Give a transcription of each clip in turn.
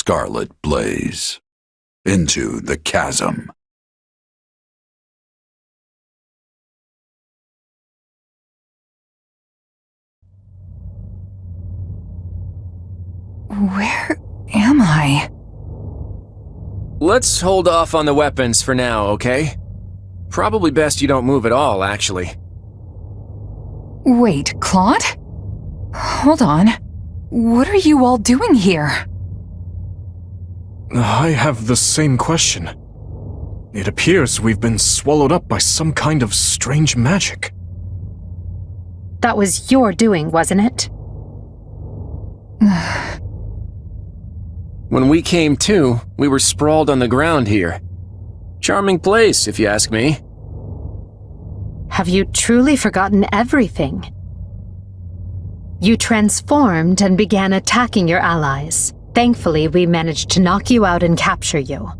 scarlet blaze into the chasm. Where am I? Let's hold off on the weapons for now, okay? Probably best you don't move at all, actually. Wait, Claude? Hold on. What are you all doing here? I have the same question. It appears we've been swallowed up by some kind of strange magic. That was your doing, wasn't it? When we came to, we were sprawled on the ground here. Charming place, if you ask me. Have you truly forgotten everything? You transformed and began attacking your allies. Thankfully, we managed to knock you out and capture you.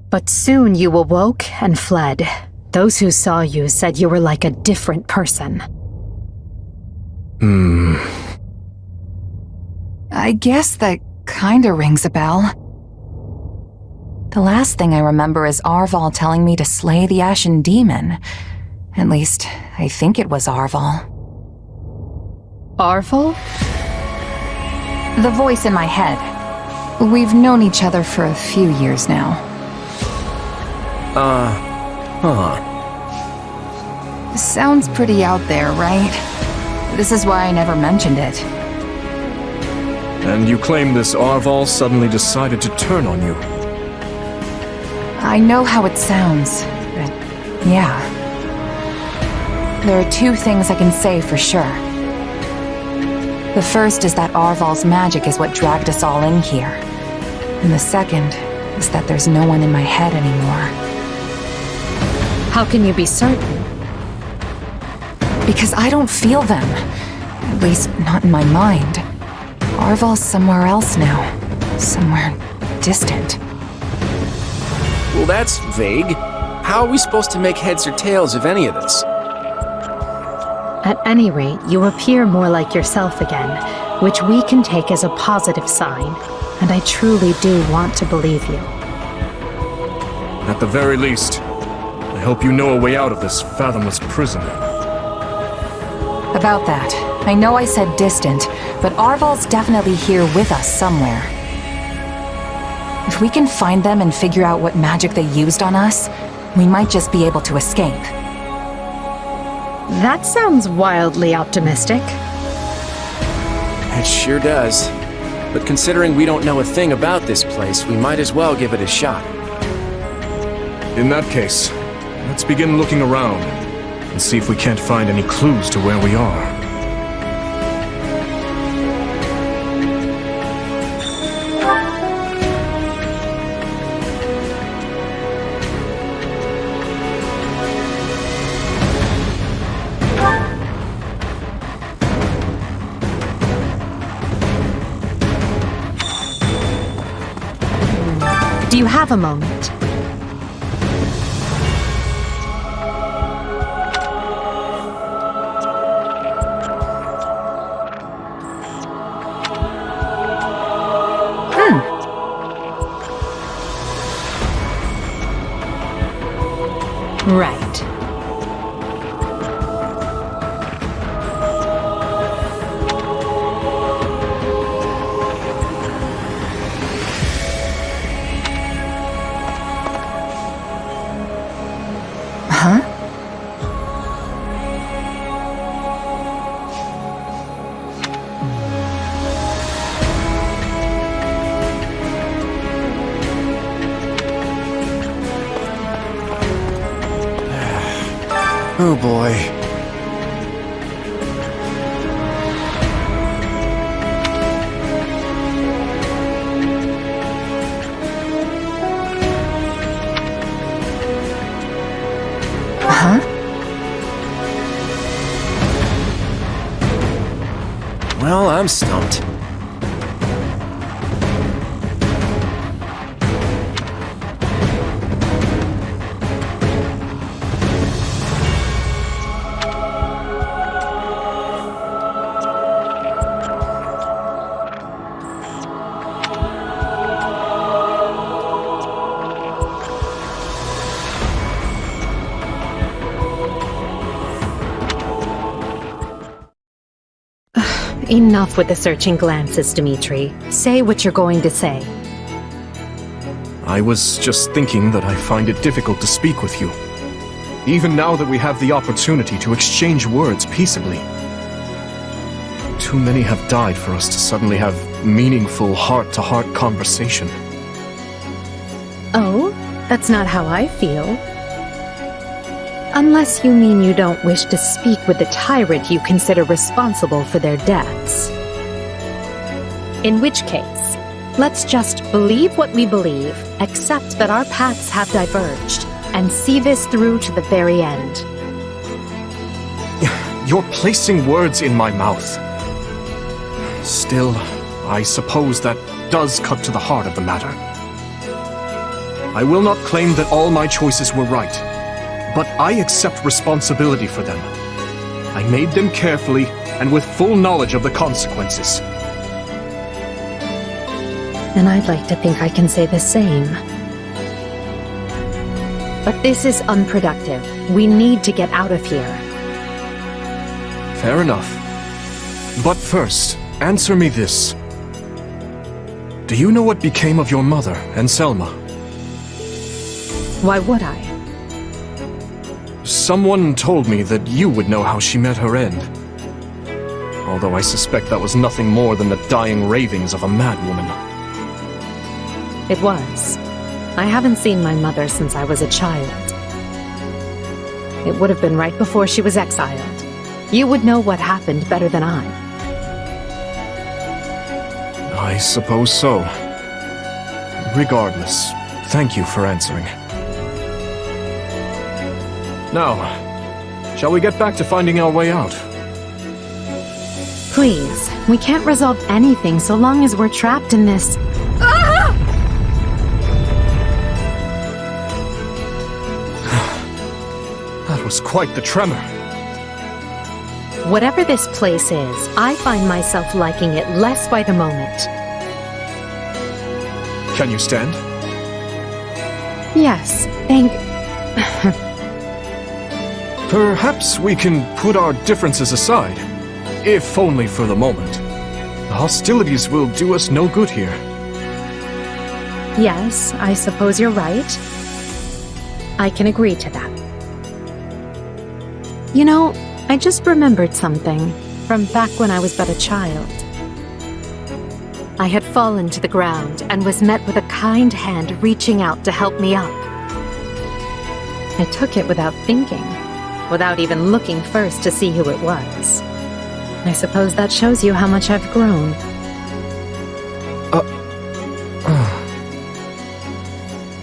But soon you awoke and fled. Those who saw you said you were like a different person. I guess that kinda rings a bell. The last thing I remember is Arval telling me to slay the Ashen Demon. At least, I think it was Arval. Arval? The voice in my head. We've known each other for a few years now. Sounds pretty out there, right? This is why I never mentioned it. And you claim this Arval suddenly decided to turn on you. I know how it sounds, but yeah. There are two things I can say for sure. The first is that Arval's magic is what dragged us all in here. And the second is that there's no one in my head anymore. How can you be certain? Because I don't feel them. At least, not in my mind. Arval's somewhere else now. Somewhere distant. Well, that's vague. How are we supposed to make heads or tails of any of this? At any rate, you appear more like yourself again, which we can take as a positive sign, and I truly do want to believe you. At the very least, I hope you know a way out of this fathomless prison. About that, I know I said distant, but Arval's definitely here with us somewhere. If we can find them and figure out what magic they used on us, we might just be able to escape. That sounds wildly optimistic. It sure does. But considering we don't know a thing about this place, we might as well give it a shot. In that case, let's begin looking around and see if we can't find any clues to where we are. Do you have a moment? Right. Huh? Oh boy. Huh? Well, I'm stumped. Enough with the searching glances, Dimitri. Say what you're going to say. I was just thinking that I find it difficult to speak with you. Even now that we have the opportunity to exchange words peaceably. Too many have died for us to suddenly have meaningful heart-to-heart conversation. Oh, that's not how I feel. Unless you mean you don't wish to speak with the tyrant you consider responsible for their deaths. In which case, let's just believe what we believe, accept that our paths have diverged, and see this through to the very end. You're placing words in my mouth. Still, I suppose that does cut to the heart of the matter. I will not claim that all my choices were right, but I accept responsibility for them. I made them carefully and with full knowledge of the consequences. And I'd like to think I can say the same. But this is unproductive. We need to get out of here. Fair enough. But first, answer me this. Do you know what became of your mother and Selma? Why would I? Someone told me that you would know how she met her end. Although I suspect that was nothing more than the dying ravings of a madwoman. It was. I haven't seen my mother since I was a child. It would have been right before she was exiled. You would know what happened better than I. I suppose so. Regardless, thank you for answering. Now, shall we get back to finding our way out? Please, we can't resolve anything so long as we're trapped in this. That was quite the tremor. Whatever this place is, I find myself liking it less by the moment. Can you stand? Yes, thank... Perhaps we can put our differences aside, if only for the moment. The hostilities will do us no good here. Yes, I suppose you're right. I can agree to that. You know, I just remembered something from back when I was but a child. I had fallen to the ground and was met with a kind hand reaching out to help me up. I took it without thinking, without even looking first to see who it was. I suppose that shows you how much I've grown.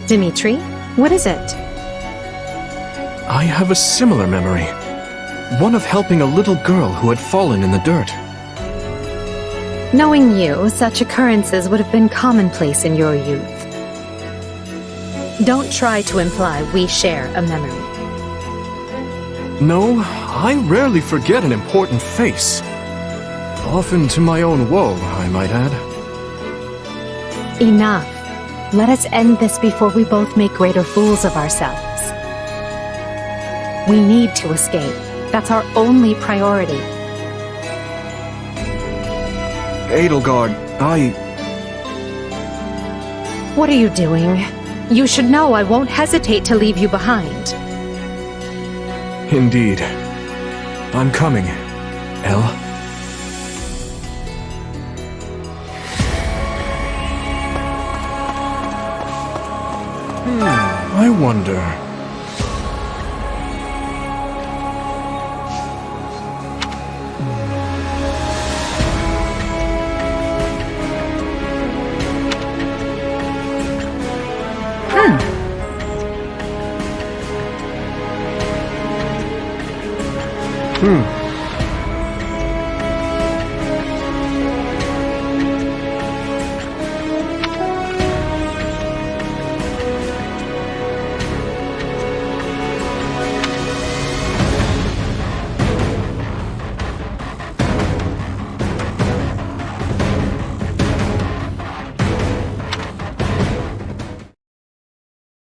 Dimitri, what is it? I have a similar memory. One of helping a little girl who had fallen in the dirt. Knowing you, such occurrences would have been commonplace in your youth. Don't try to imply we share a memory. No, I rarely forget an important face. Often to my own woe, I might add. Enough. Let us end this before we both make greater fools of ourselves. We need to escape. That's our only priority. Edelgard, What are you doing? You should know I won't hesitate to leave you behind. Indeed. I'm coming, El. I wonder...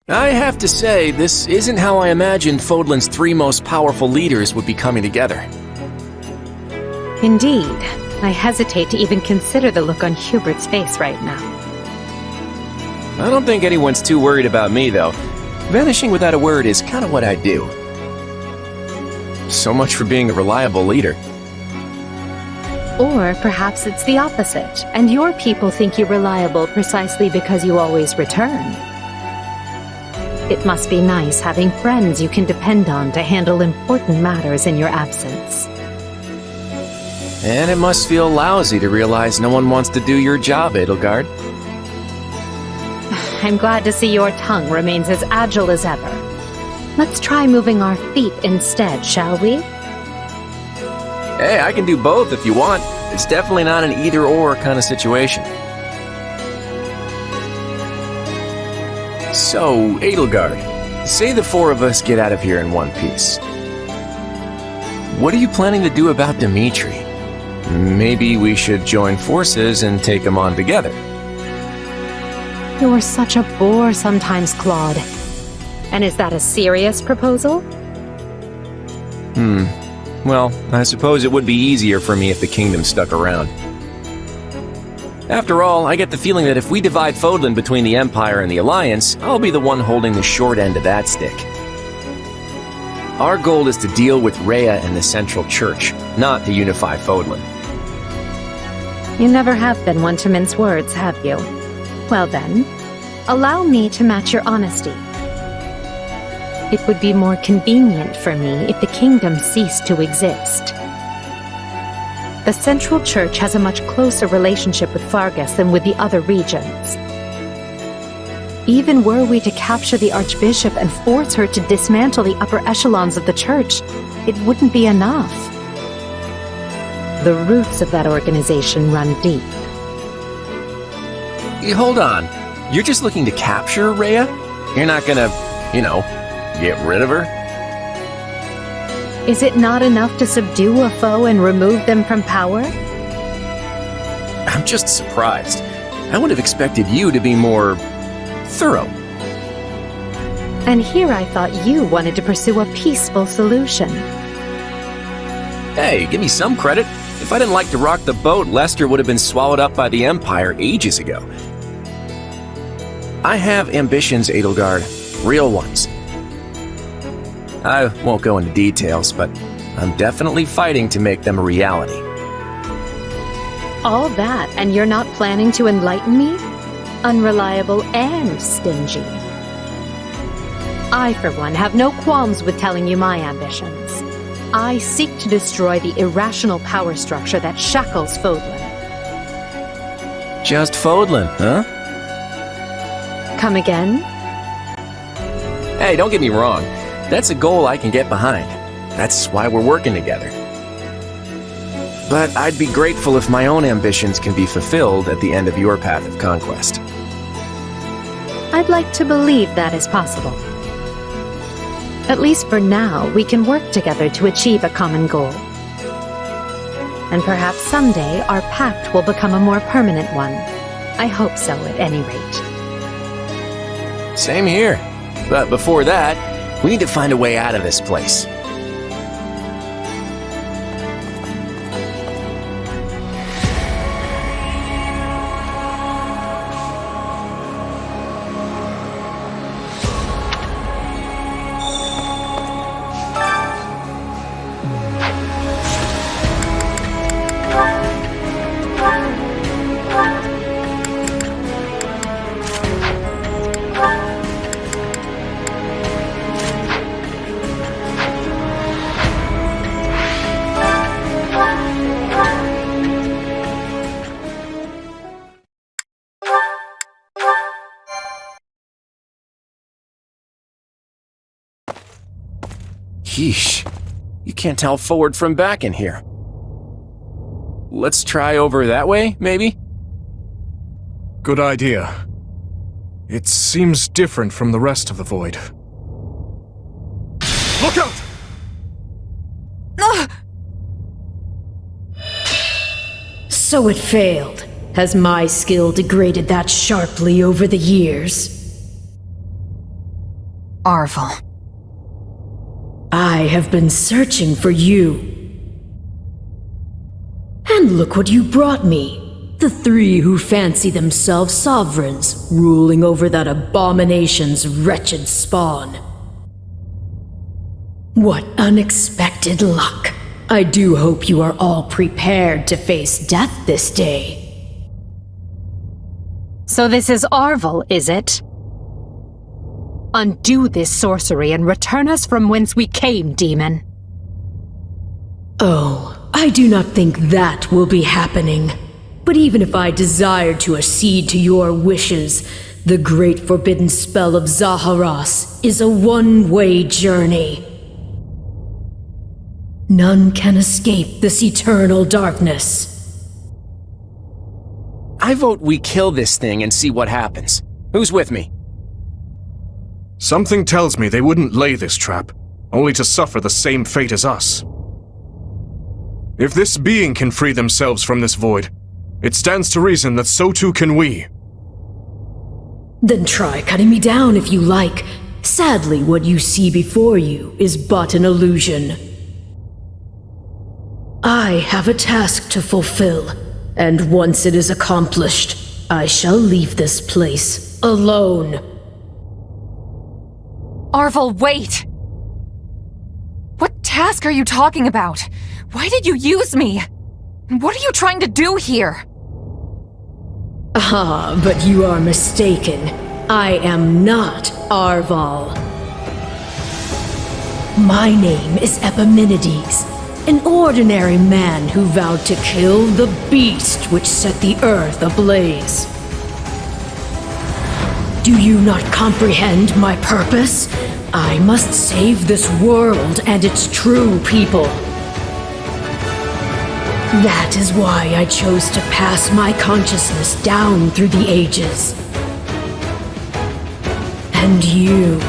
I have to say, this isn't how I imagined Fodlan's three most powerful leaders would be coming together. Indeed. I hesitate to even consider the look on Hubert's face right now. I don't think anyone's too worried about me, though. Vanishing without a word is kind of what I do. So much for being a reliable leader. Or perhaps it's the opposite, and your people think you reliable precisely because you always return. It must be nice having friends you can depend on to handle important matters in your absence. And it must feel lousy to realize no one wants to do your job, Edelgard. I'm glad to see your tongue remains as agile as ever. Let's try moving our feet instead, shall we? Hey, I can do both if you want. It's definitely not an either-or kind of situation. So, Edelgard, say the four of us get out of here in one piece. What are you planning to do about Dimitri? Maybe we should join forces and take him on together. You're such a bore sometimes, Claude. And is that a serious proposal? Well, I suppose it would be easier for me if the kingdom stuck around. After all, I get the feeling that if we divide Fodlan between the Empire and the Alliance, I'll be the one holding the short end of that stick. Our goal is to deal with Rhea and the Central Church, not to unify Fodlan. You never have been one to mince words, have you? Well then, allow me to match your honesty. It would be more convenient for me if the kingdom ceased to exist. The Central Church has a much closer relationship with Fargus than with the other regions. Even were we to capture the Archbishop and force her to dismantle the upper echelons of the Church, it wouldn't be enough. The roots of that organization run deep. Hold on. You're just looking to capture Rhea? You're not gonna, get rid of her? Is it not enough to subdue a foe and remove them from power? I'm just surprised. I would have expected you to be more thorough. And here I thought you wanted to pursue a peaceful solution. Hey, give me some credit. If I didn't like to rock the boat, Lester would have been swallowed up by the Empire ages ago. I have ambitions, Edelgard. Real ones. I won't go into details, but I'm definitely fighting to make them a reality. All that, and you're not planning to enlighten me? Unreliable and stingy. I, for one, have no qualms with telling you my ambitions. I seek to destroy the irrational power structure that shackles Fodlan. Just Fodlan, huh? Come again? Hey, don't get me wrong. That's a goal I can get behind. That's why we're working together. But I'd be grateful if my own ambitions can be fulfilled at the end of your path of conquest. I'd like to believe that is possible. At least for now, we can work together to achieve a common goal. And perhaps someday our pact will become a more permanent one. I hope so, at any rate. Same here. But before that, we need to find a way out of this place. Yeesh. You can't tell forward from back in here. Let's try over that way, maybe? Good idea. It seems different from the rest of the void. Look out! So it failed. Has my skill degraded that sharply over the years? Arvel. I have been searching for you. And look what you brought me. The three who fancy themselves sovereigns, ruling over that abomination's wretched spawn. What unexpected luck. I do hope you are all prepared to face death this day. So this is Arval, is it? Undo this sorcery and return us from whence we came, demon. Oh, I do not think that will be happening. But even if I desired to accede to your wishes, the great forbidden spell of Zahras is a one-way journey. None can escape this eternal darkness. I vote we kill this thing and see what happens. Who's with me? Something tells me they wouldn't lay this trap, only to suffer the same fate as us. If this being can free themselves from this void, it stands to reason that so too can we. Then try cutting me down if you like. Sadly, what you see before you is but an illusion. I have a task to fulfill, and once it is accomplished, I shall leave this place alone. Arval, wait! What task are you talking about? Why did you use me? And what are you trying to do here? Ah, but you are mistaken. I am not Arval. My name is Epimenides, an ordinary man who vowed to kill the beast which set the earth ablaze. Do you not comprehend my purpose? I must save this world and its true people. That is why I chose to pass my consciousness down through the ages. And you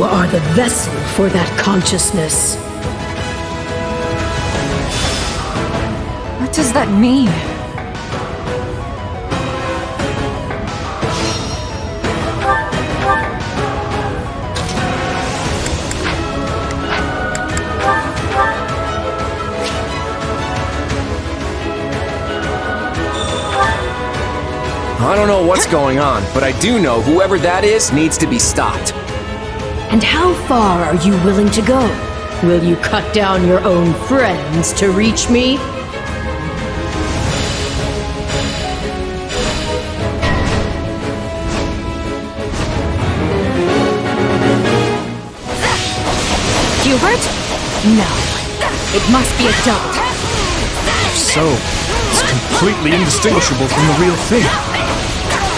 are the vessel for that consciousness. What does that mean? I don't know what's going on, but I do know whoever that is needs to be stopped. And how far are you willing to go? Will you cut down your own friends to reach me? Hubert? No. It must be a double. If so, it's completely indistinguishable from the real thing.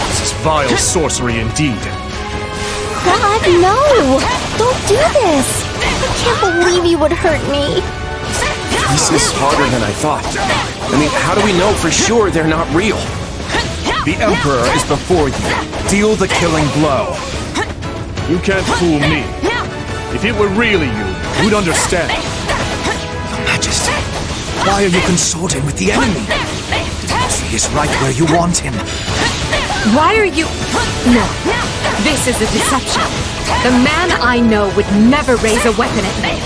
This is vile sorcery indeed. God, no! Don't do this! I can't believe you would hurt me. This is harder than I thought. I mean, how do we know for sure they're not real? The Emperor is before you. Deal the killing blow. You can't fool me. If it were really you, you'd understand. Your Majesty, why are you consorting with the enemy? He is right where you want him. Why are you... No. This is a deception. The man I know would never raise a weapon at me.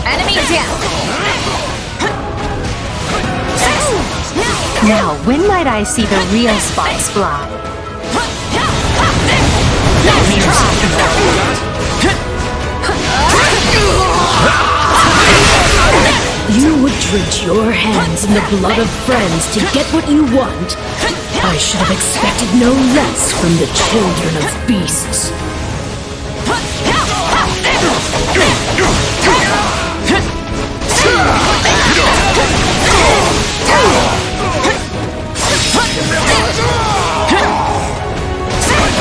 Enemy down! Now, when might I see the real sparks fly? You would drench your hands in the blood of friends to get what you want. I should have expected no less from the children of beasts.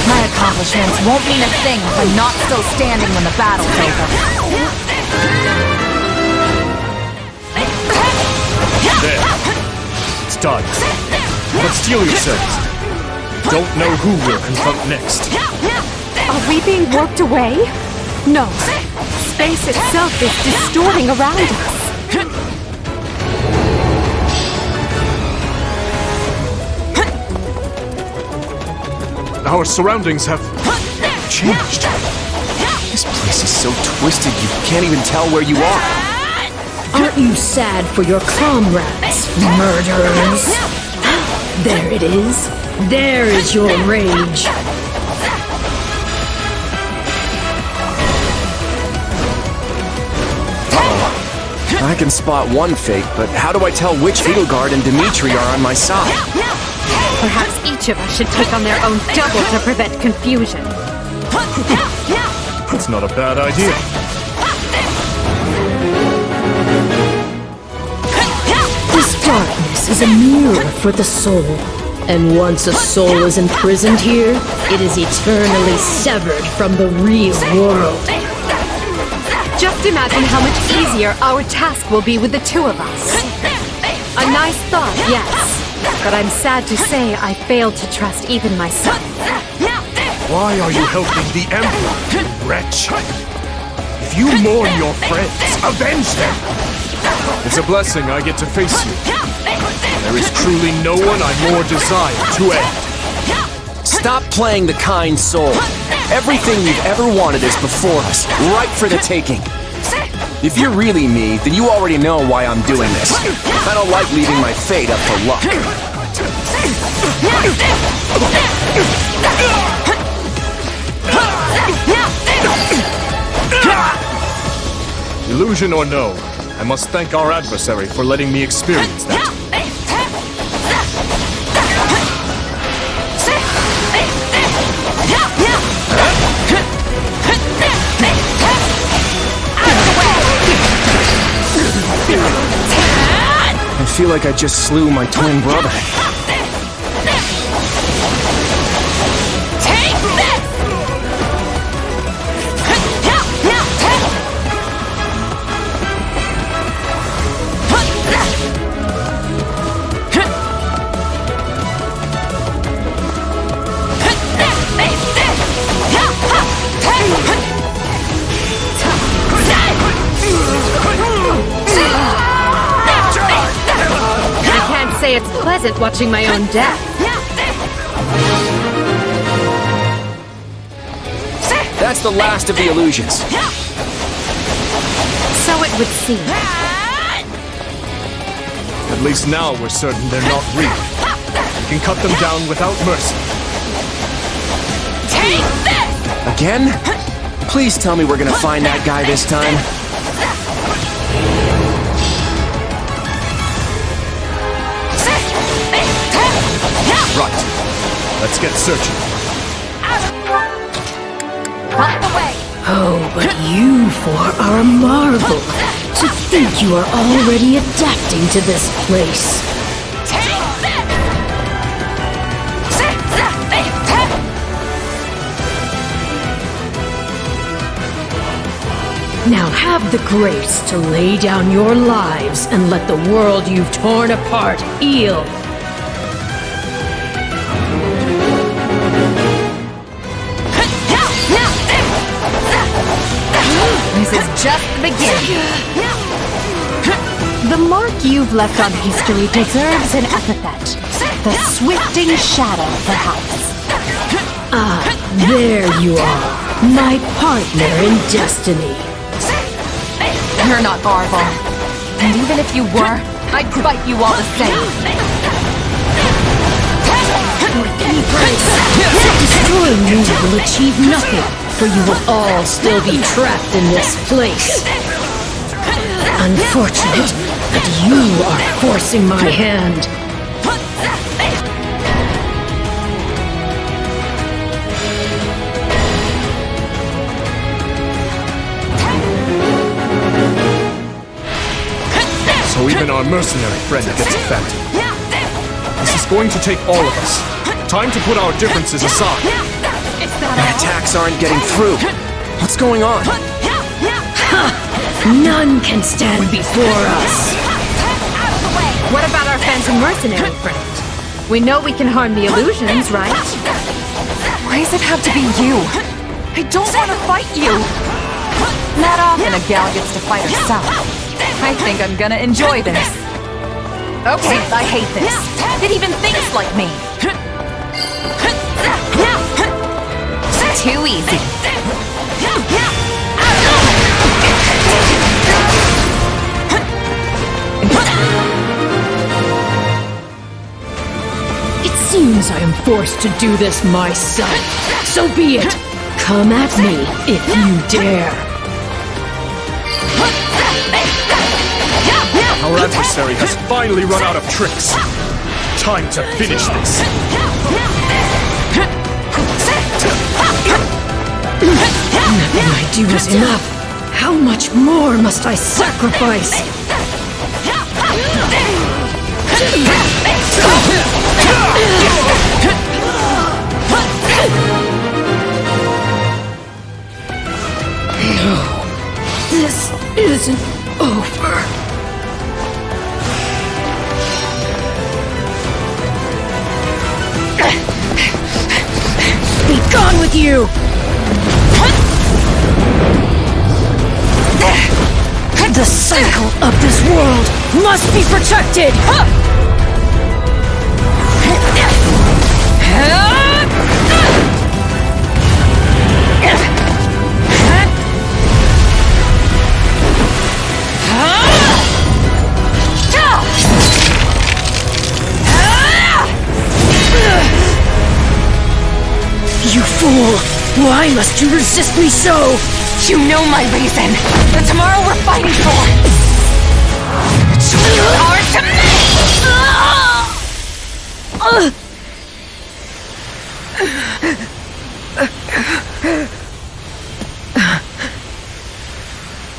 My accomplishments won't mean a thing if I'm not still standing when the battle's over. There. It's done. But steel yourselves. Don't know who we'll confront next. Are we being worked away? No. Space itself is distorting around us. Our surroundings have changed. This place universe is so twisted you can't even tell where you are. Aren't you sad for your comrades, murderers? There it is. There is your rage. I can spot one fake, but how do I tell which Edelgard and Dimitri are on my side? Perhaps each of us should take on their own double to prevent confusion. That's not a bad idea. This darkness is a mirror for the soul. And once a soul is imprisoned here, it is eternally severed from the real world. Just imagine how much easier our task will be with the two of us. A nice thought, yes. But I'm sad to say I failed to trust even myself. Why are you helping the Emperor, you wretch? If you mourn your friends, avenge them! It's a blessing I get to face you. There is truly no one I more desire to end. Stop playing the kind soul. Everything we've ever wanted is before us, right for the taking. If you're really me, then you already know why I'm doing this. I don't like leaving my fate up to luck. Illusion or no, I must thank our adversary for letting me experience that. I feel like I just slew my twin brother. It's pleasant watching my own death. That's the last of the illusions. So it would seem. At least now we're certain they're not real. We can cut them down without mercy. Take this! Again? Please tell me we're gonna find that guy this time. Right. Let's get searching. Oh, but you four are a marvel. To think you are already adapting to this place. Now have the grace to lay down your lives and let the world you've torn apart heal. This is just the beginning. The mark you've left on history deserves an epithet. The Swifting Shadow, perhaps. Ah, there you are. My partner in destiny. You're not Arval. And even if you were, I'd bite you all the same. Destroying you will achieve nothing, for you will all still be trapped in this place. Unfortunate, but you are forcing my hand. So even our mercenary friend gets affected. This is going to take all of us. Time to put our differences aside. My attacks aren't getting through. What's going on? None can stand before us. What about our phantom mercenary friend? We know we can harm the illusions, right? Why does it have to be you? I don't want to fight you. Not often a gal gets to fight herself. I think I'm gonna enjoy this. Okay, I hate this. It even thinks like me. Too easy. means I am forced to do this myself. So be it. Come at me if you dare. Our adversary has finally run out of tricks. Time to finish this. Nothing I do is enough. How much more must I sacrifice? No, this isn't over. Be gone with you! The cycle of this world must be protected! You fool! Why must you resist me so? You know my reason. The tomorrow we're fighting for. It's really hard to make!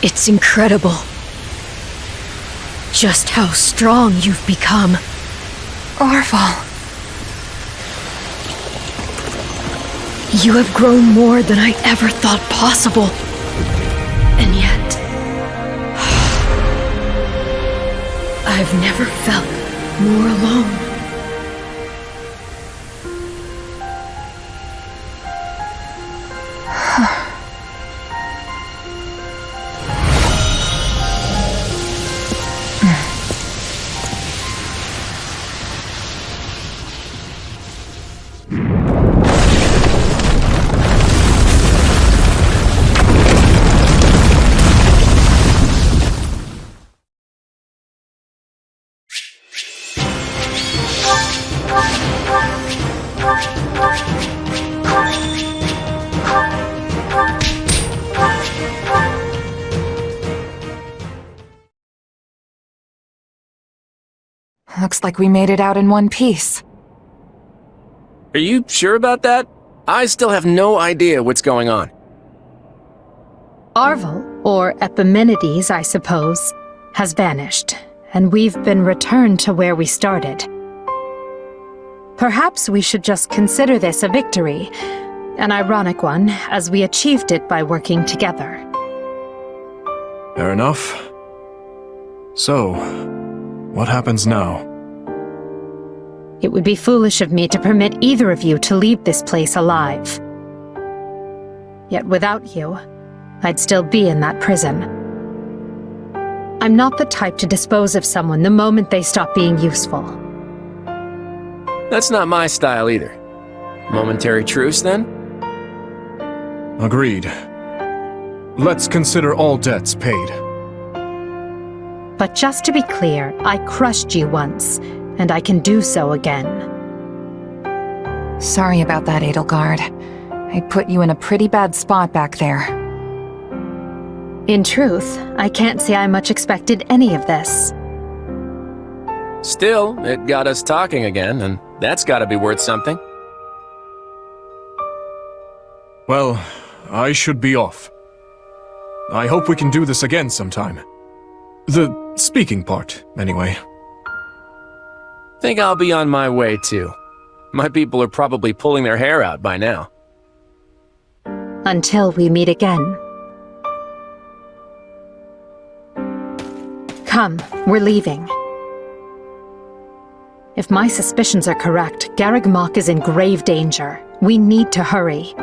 It's incredible. Just how strong you've become. Arval. You have grown more than I ever thought possible. And yet, I've never felt more alone. Looks like we made it out in one piece. Are you sure about that? I still have no idea what's going on. Arval, or Epimenides, I suppose, has vanished, and we've been returned to where we started. Perhaps we should just consider this a victory, an ironic one, as we achieved it by working together. Fair enough. So, what happens now? It would be foolish of me to permit either of you to leave this place alive. Yet without you, I'd still be in that prison. I'm not the type to dispose of someone the moment they stop being useful. That's not my style either. Momentary truce, then? Agreed. Let's consider all debts paid. But just to be clear, I crushed you once, and I can do so again. Sorry about that, Edelgard. I put you in a pretty bad spot back there. In truth, I can't say I much expected any of this. Still, it got us talking again, and that's gotta be worth something. Well, I should be off. I hope we can do this again sometime. The speaking part, anyway. Think I'll be on my way, too. My people are probably pulling their hair out by now. Until we meet again. Come, we're leaving. If my suspicions are correct, Garreg Mach is in grave danger. We need to hurry.